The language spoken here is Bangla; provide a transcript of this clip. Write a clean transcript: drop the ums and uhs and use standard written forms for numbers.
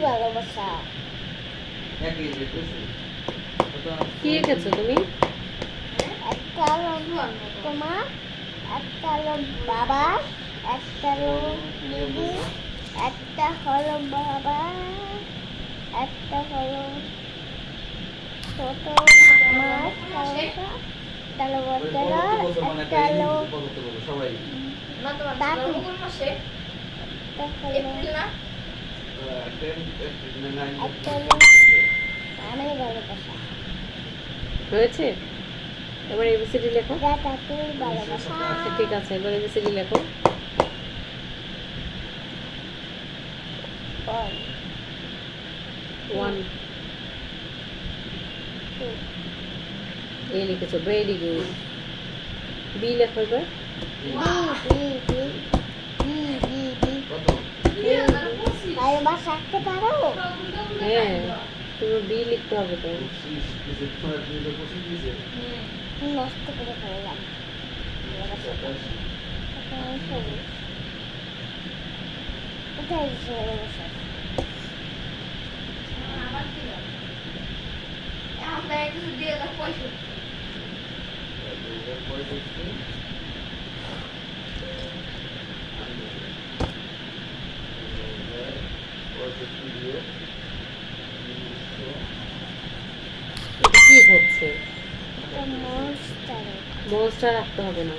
ভালোবাসা। কি এঁকেছো তুমি? একটা হলো তোমার, একটা হলো বাবা, একটা হলো দিদি, একটা হলো বাবা, একটা হলো ছোট মাছ, একটা হলো বড়, একটা হলো দাদু, একটা হলো আমি ভালোবাসা। হয়েছে? এবার এবিসিডি লেখো। দাদুর ভালোবাসা। আচ্ছা ঠিক আছে, এবার এবিসিডি লেখো। ওয়ান এ লিখেছো, ভেরি গুড। বি লেখো এবার। ভালোবাসা আঁকতে পারো? হ্যাঁ, তুমি বি লিখতে হবে তো। নষ্ট করে ফেললাম। কোথায় ভালোবাসা? কি হচ্ছে? মনস্টার মনস্টার রাখতে হবে না।